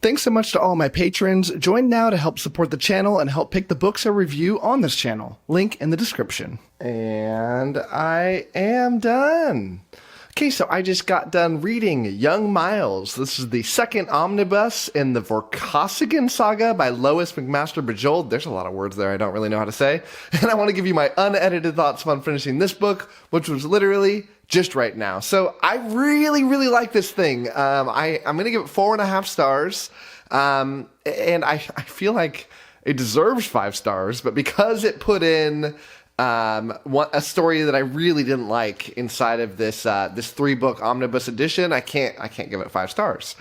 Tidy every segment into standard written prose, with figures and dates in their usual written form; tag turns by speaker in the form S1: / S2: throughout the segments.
S1: Thanks so much to all my patrons. Join now to help support the channel and help pick the books I review on this channel. Link in the description. And I am done. Okay, so I just got done reading Young Miles. This is the second omnibus in the Vorkosigan Saga by Lois McMaster Bujold. There's a lot of words there I don't really know how to say. And I want to give you my unedited thoughts on finishing this book, which was literally just right now. So I really, really like this thing. I'm going to give it 4.5 stars. And I feel like it deserves 5 stars, but because it put in a story that I really didn't like inside of this 3-book omnibus edition, I can't give it 5 stars.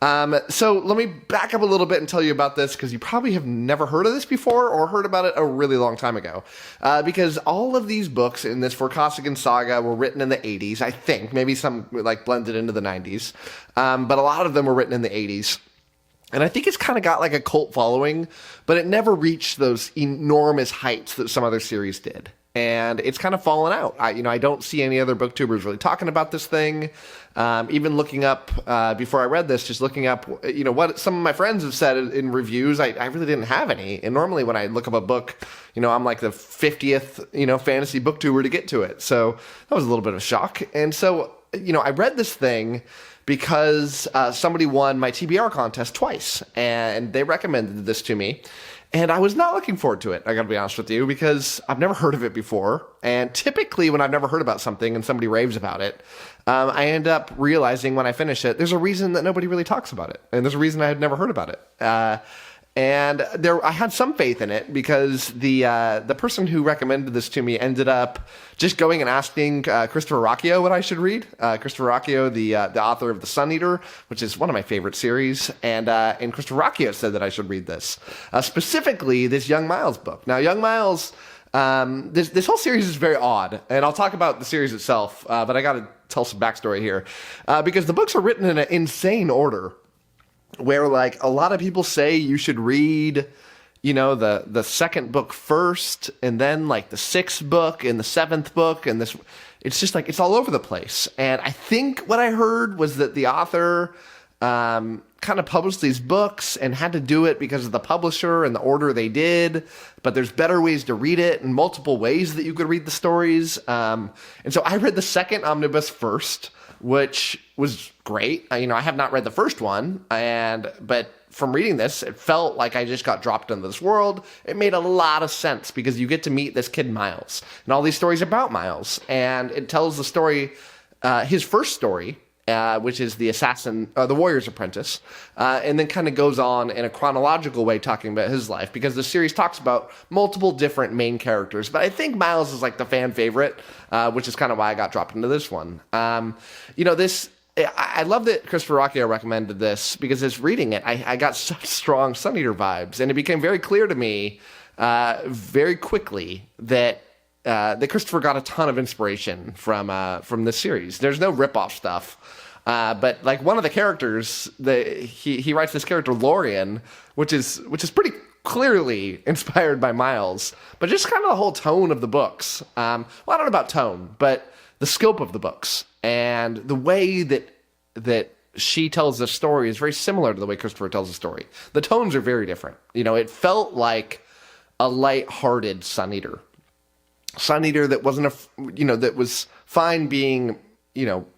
S1: So let me back up a little bit and tell you about this, because you probably have never heard of this before or heard about it a really long time ago. Because all of these books in this Vorkosigan Saga were written in the 80s, I think. Maybe some like blended into the 90s. But a lot of them were written in the 80s. And I think it's kind of got like a cult following, but it never reached those enormous heights that some other series did. And it's kind of fallen out. I don't see any other booktubers really talking about this thing. Even looking up, before I read this, just looking up, what some of my friends have said in reviews, I really didn't have any. And normally when I look up a book, I'm like the 50th, fantasy booktuber to get to it. So that was a little bit of a shock. And so, I read this thing because somebody won my TBR contest twice, and they recommended this to me. And I was not looking forward to it, I gotta be honest with you, because I've never heard of it before. And typically when I've never heard about something and somebody raves about it, I end up realizing when I finish it, there's a reason that nobody really talks about it. And there's a reason I had never heard about it. And I had some faith in it, because the person who recommended this to me ended up just going and asking Christopher Ruocchio what I should read. Christopher Ruocchio, the author of The Sun Eater, which is one of my favorite series, and Christopher Ruocchio said that I should read this, specifically this Young Miles book. Now, Young Miles, this whole series is very odd, and I'll talk about the series itself, but I got to tell some backstory here, because the books are written in an insane order, where like a lot of people say you should read, the second book first, and then like the 6th book and the 7th book, and it's just like, it's all over the place. And I think what I heard was that the author kind of published these books and had to do it because of the publisher and the order they did, but there's better ways to read it and multiple ways that you could read the stories. And so I read the second omnibus first, which was great. I have not read the first one, but from reading this, it felt like I just got dropped into this world. It made a lot of sense, because you get to meet this kid Miles, and all these stories about Miles, and it tells the story, his first story, which is the warrior's apprentice, and then kind of goes on in a chronological way talking about his life, because the series talks about multiple different main characters, but I think Miles is like the fan favorite, which is kind of why I got dropped into this one. I love that Christopher Ruocchio recommended this, because as reading it, I got such strong Sun Eater vibes, and it became very clear to me very quickly that Christopher got a ton of inspiration from this series. There's no rip-off stuff, but like one of the characters, he writes this character Lorien, which is pretty clearly inspired by Miles, but just kind of the whole tone of the books. Well, I don't know about tone, but the scope of the books and the way that she tells the story is very similar to the way Christopher tells the story. The tones are very different. It felt like a light-hearted Sun Eater. Sun Eater that wasn't that was fine being,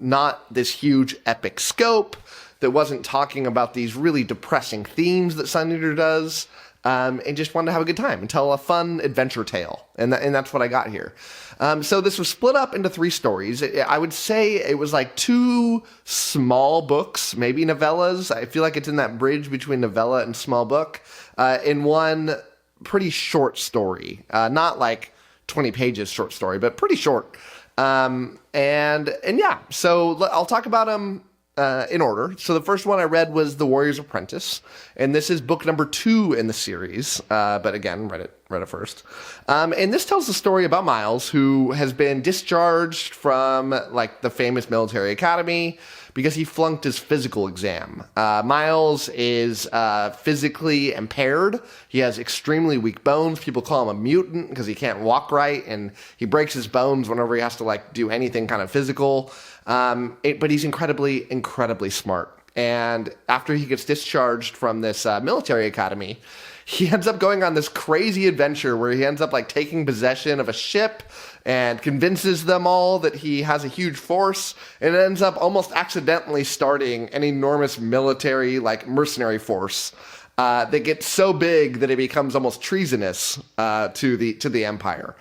S1: not this huge epic scope, that wasn't talking about these really depressing themes that Sun Eater does, and just wanted to have a good time and tell a fun adventure tale. And that's what I got here. So this was split up into 3 stories. I would say it was like 2 small books, maybe novellas. I feel like it's in that bridge between novella and small book, in one pretty short story. Not like 20 pages short story, but pretty short. And yeah, so I'll talk about them in order. So the first one I read was The Warrior's Apprentice, and this is book number 2 in the series. But again, read it first. And this tells the story about Miles, who has been discharged from like the famous military academy because he flunked his physical exam. Miles is physically impaired. He has extremely weak bones. People call him a mutant because he can't walk right, and he breaks his bones whenever he has to like do anything kind of physical. But he's incredibly, incredibly smart. And after he gets discharged from this military academy, he ends up going on this crazy adventure where he ends up like taking possession of a ship and convinces them all that he has a huge force, and ends up almost accidentally starting an enormous military, like mercenary force that gets so big that it becomes almost treasonous to the empire.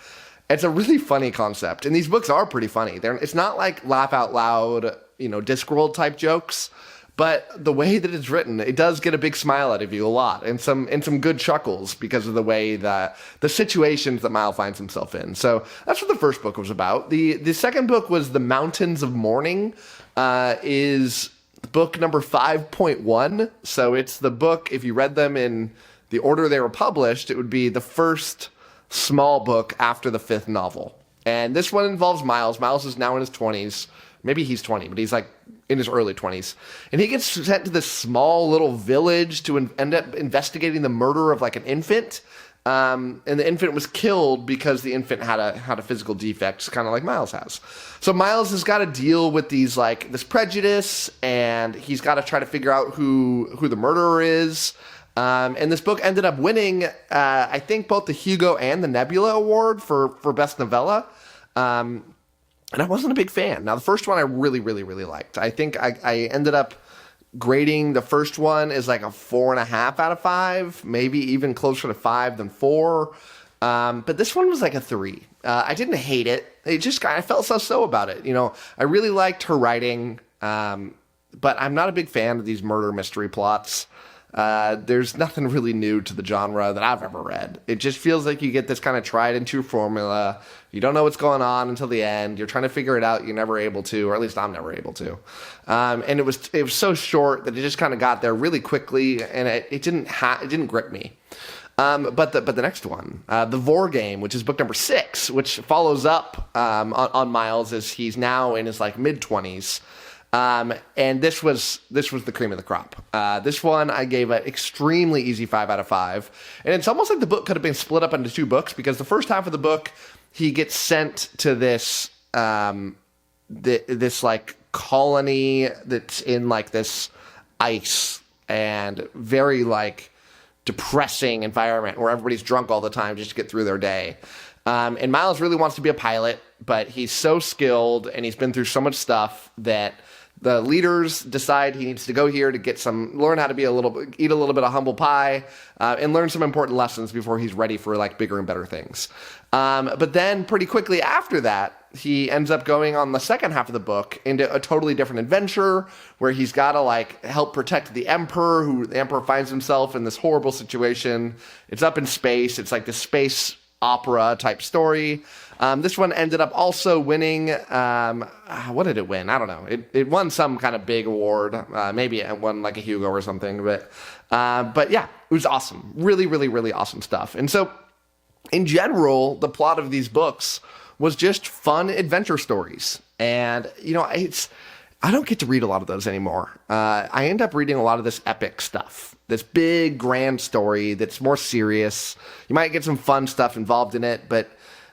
S1: It's a really funny concept, and these books are pretty funny. It's not like laugh out loud, Discworld type jokes. But the way that it's written, it does get a big smile out of you a lot, and some good chuckles because of the way that the situations that Miles finds himself in. So that's what the first book was about. The second book was The Mountains of Mourning, is book number 5.1. So it's the book, if you read them in the order they were published, it would be the first small book after the fifth novel. And this one involves Miles. Miles is now in his 20s. Maybe he's 20, but he's like in his early 20s. And he gets sent to this small little village to end up investigating the murder of like an infant. And the infant was killed because the infant had a physical defect, kind of like Miles has. So Miles has got to deal with this prejudice, and he's got to try to figure out who the murderer is. And this book ended up winning, I think, both the Hugo and the Nebula Award for Best Novella. And I wasn't a big fan. Now, the first one I really, really, really liked. I think I ended up grading the first one as like a 4.5 out of 5, maybe even closer to 5 than 4. But this one was like a 3. I didn't hate it. I felt so about it. I really liked her writing, but I'm not a big fan of these murder mystery plots. There's nothing really new to the genre that I've ever read. It just feels like you get this kind of tried and true formula. You don't know what's going on until the end. You're trying to figure it out. You're never able to, or at least I'm never able to. And it was so short that it just kind of got there really quickly, and it didn't grip me. But the next one, the Vor Game, which is book number 6, which follows up on Miles as he's now in his like mid-20s. And this was the cream of the crop. This one I gave an extremely easy 5 out of 5. And it's almost like the book could have been split up into 2 books, because the first half of the book, he gets sent to this, this like colony that's in like this ice and very like depressing environment where everybody's drunk all the time just to get through their day. And Miles really wants to be a pilot, but he's so skilled and he's been through so much stuff that the leaders decide he needs to go here to learn how to eat a little bit of humble pie, and learn some important lessons before he's ready for like bigger and better things. But then pretty quickly after that, he ends up going on the second half of the book into a totally different adventure where he's got to like help protect the Emperor, who the Emperor finds himself in this horrible situation. It's up in space. It's like this space opera type story. This one ended up also winning, what did it win? I don't know. It won some kind of big award. Maybe it won like a Hugo or something, but yeah, it was awesome. Really, really, really awesome stuff. And so in general, the plot of these books was just fun adventure stories. And, I don't get to read a lot of those anymore. I end up reading a lot of this epic stuff, this big, grand story that's more serious. You might get some fun stuff involved in it, but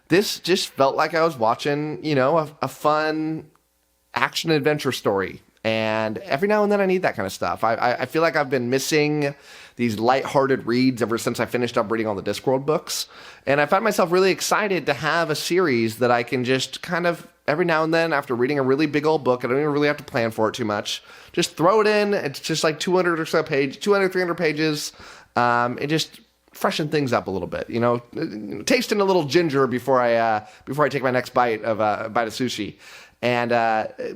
S1: this just felt like I was watching, a fun action-adventure story. And every now and then I need that kind of stuff. I feel like I've been missing these lighthearted reads ever since I finished up reading all the Discworld books. And I find myself really excited to have a series that I can just kind of, every now and then, after reading a really big old book, I don't even really have to plan for it too much. Just throw it in. It's just like 200, 300 pages. It just freshen things up a little bit, tasting a little ginger before I take my next bite of sushi. And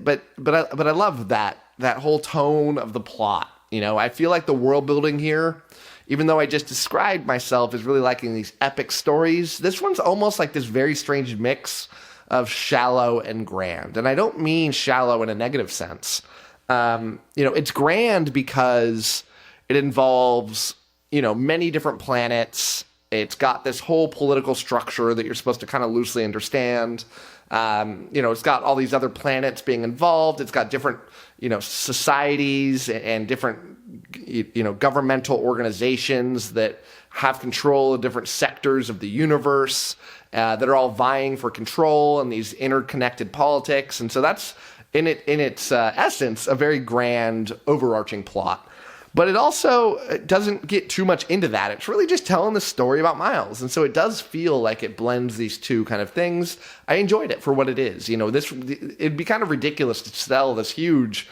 S1: but I love that whole tone of the plot. I feel like the world building here, even though I just described myself as really liking these epic stories, this one's almost like this very strange mix of shallow and grand. And I don't mean shallow in a negative sense. It's grand because it involves, many different planets. It's got this whole political structure that you're supposed to kind of loosely understand. It's got all these other planets being involved. It's got different, societies and different, governmental organizations that have control of different sectors of the universe, that are all vying for control and these interconnected politics. And so in its essence, a very grand, overarching plot. But it also doesn't get too much into that. It's really just telling the story about Miles. And so it does feel like it blends these two kind of things. I enjoyed it for what it is. It'd be kind of ridiculous to sell this huge,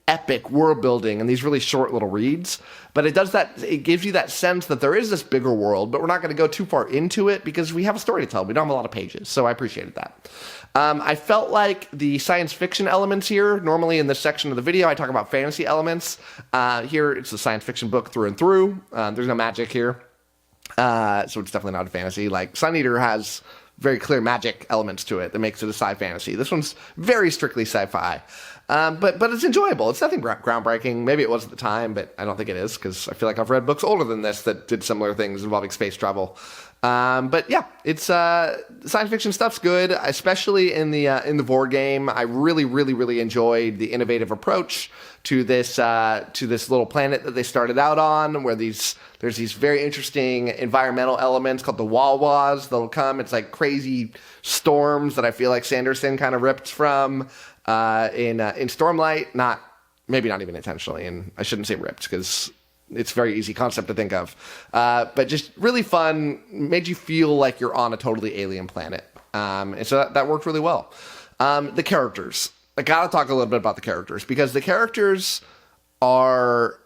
S1: epic world building and these really short little reads. But it does that. It gives you that sense that there is this bigger world, but we're not going to go too far into it because we have a story to tell. We don't have a lot of pages. So I appreciated that. I felt like the science fiction elements here, normally in this section of the video, I talk about fantasy elements. Here, it's a science fiction book through and through. There's no magic here. So it's definitely not a fantasy. Like, Sun Eater has very clear magic elements to it that makes it a sci-fantasy. This one's very strictly sci-fi. But it's enjoyable. It's nothing groundbreaking. Maybe it was at the time, but I don't think it is, because I feel like I've read books older than this that did similar things involving space travel. But yeah, it's science fiction stuff's good, especially in the Vor Game. I really enjoyed the innovative approach to this little planet that they started out on, where there's these very interesting environmental elements called the 𝐬𝐻𝑚 that'll come. It's like crazy storms that I feel like Sanderson kind of ripped from in Stormlight. Maybe not even intentionally, and I shouldn't say ripped because it's a very easy concept to think of. But just really fun, made you feel like you're on a totally alien planet. And so that worked really well. The characters. I gotta talk a little bit about the characters, because the characters are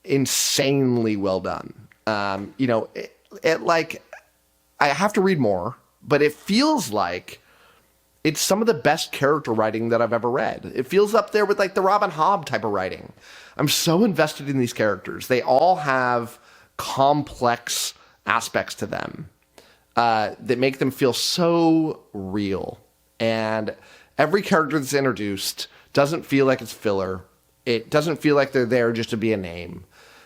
S1: insanely well done. I have to read more, but it feels like it's some of the best character writing that I've ever read. It feels up there with like the Robin Hobb type of writing. I'm so invested in these characters. They all have complex aspects to them that make them feel so real. And every character that's introduced doesn't feel like it's filler. It doesn't feel like they're there just to be a name.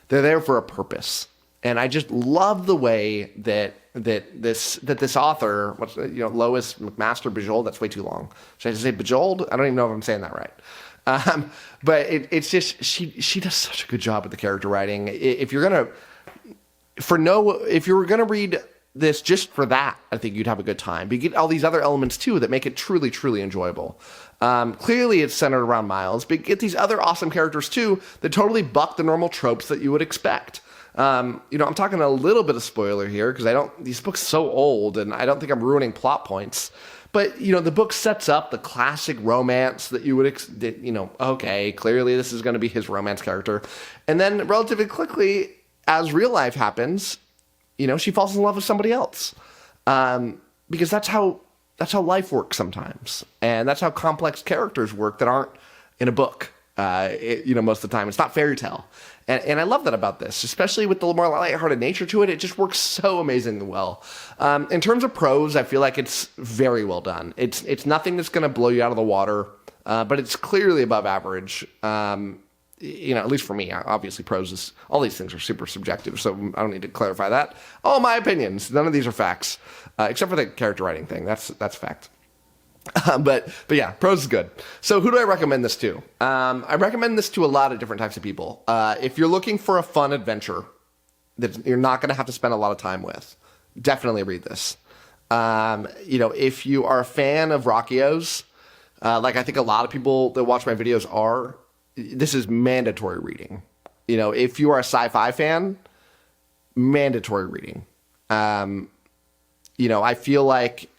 S1: They're there for a purpose. And I just love the way that this author, Lois McMaster Bujold, that's way too long. Should I just say Bujold? I don't even know if I'm saying that right. But it's just, she does such a good job with the character writing. If you're gonna read this just for that, I think you'd have a good time. But you get all these other elements too that make it truly enjoyable. Clearly it's centered around Miles, but you get these other awesome characters too that totally buck the normal tropes that you would expect. I'm talking a little bit of spoiler here because these books are so old and I don't think I'm ruining plot points. But, the book sets up the classic romance that you would, okay, clearly this is going to be his romance character. And then relatively quickly, as real life happens, she falls in love with somebody else. Because that's how life works sometimes. And that's how complex characters work that aren't in a book. Most of the time. It's not fairy tale. And I love that about this, especially with the more lighthearted nature to it. It just works so amazingly well. In terms of prose, I feel like it's very well done. It's nothing that's going to blow you out of the water, but it's clearly above average. At least for me. Obviously, prose all these things are super subjective, so I don't need to clarify that. All my opinions. None of these are facts, except for the character writing thing. That's fact. But yeah, prose is good. So who do I recommend this to? I recommend this to a lot of different types of people. If you're looking for a fun adventure that you're not going to have to spend a lot of time with, definitely read this. If you are a fan of Rocchio's, like I think a lot of people that watch my videos are, this is mandatory reading. If you are a sci-fi fan, mandatory reading. I feel like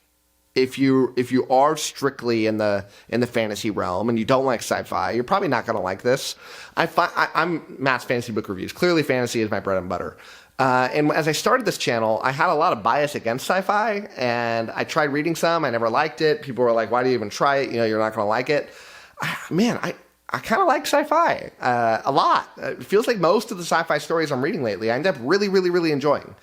S1: if you are strictly in the fantasy realm and you don't like sci-fi, you're probably not going to like this. I'm Matt's Fantasy Book Reviews. Clearly, fantasy is my bread and butter. And as I started this channel, I had a lot of bias against sci-fi, and I tried reading some. I never liked it. People were like, "Why do you even try it? You're not going to like it." I kind of like sci-fi a lot. It feels like most of the sci-fi stories I'm reading lately, I end up really enjoying.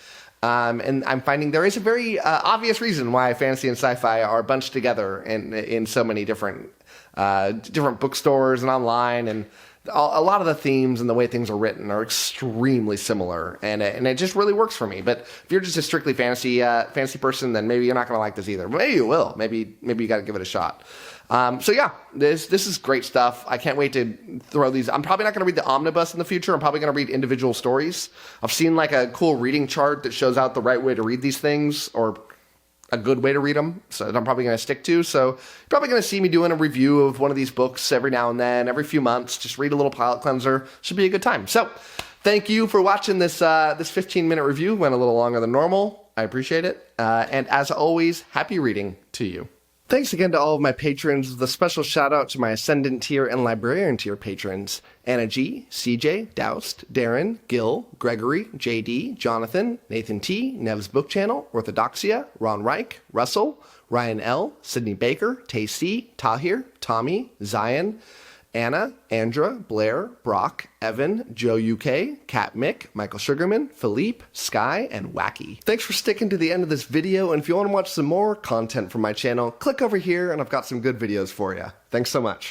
S1: And I'm finding there is a very obvious reason why fantasy and sci-fi are bunched together in so many different bookstores and online, and a lot of the themes and the way things are written are extremely similar, and it just really works for me. But if you're just a strictly fantasy person, then maybe you're not going to like this either. But maybe you will. Maybe you got to give it a shot. So yeah, this is great stuff. I can't wait to throw these. I'm probably not going to read the omnibus in the future. I'm probably going to read individual stories. I've seen like a cool reading chart that shows out the right way to read these things, or a good way to read them, so that I'm probably going to stick to. So you're probably going to see me doing a review of one of these books every now and then, every few months. Just read a little palate cleanser. Should be a good time. So thank you for watching this 15-minute review. Went a little longer than normal. I appreciate it. And as always, happy reading to you. Thanks again to all of my patrons, with a special shout out to my Ascendant tier and Librarian tier patrons: Anna G, CJ, Doust, Darren, Gil, Gregory, JD, Jonathan, Nathan T, Nev's Book Channel, 𝗏𝗏𝗏, Ron Reich, Russell, Ryan L, Sydney Baker, Tay C, Tahir, Tommy, Zion, Anna, Andra, Blair, Brock, Evan, Joe UK, Kat Mick, Michael Sugarman, Philippe, Sky, and Wacky. Thanks for sticking to the end of this video, and if you want to watch some more content from my channel, click over here and I've got some good videos for you. Thanks so much.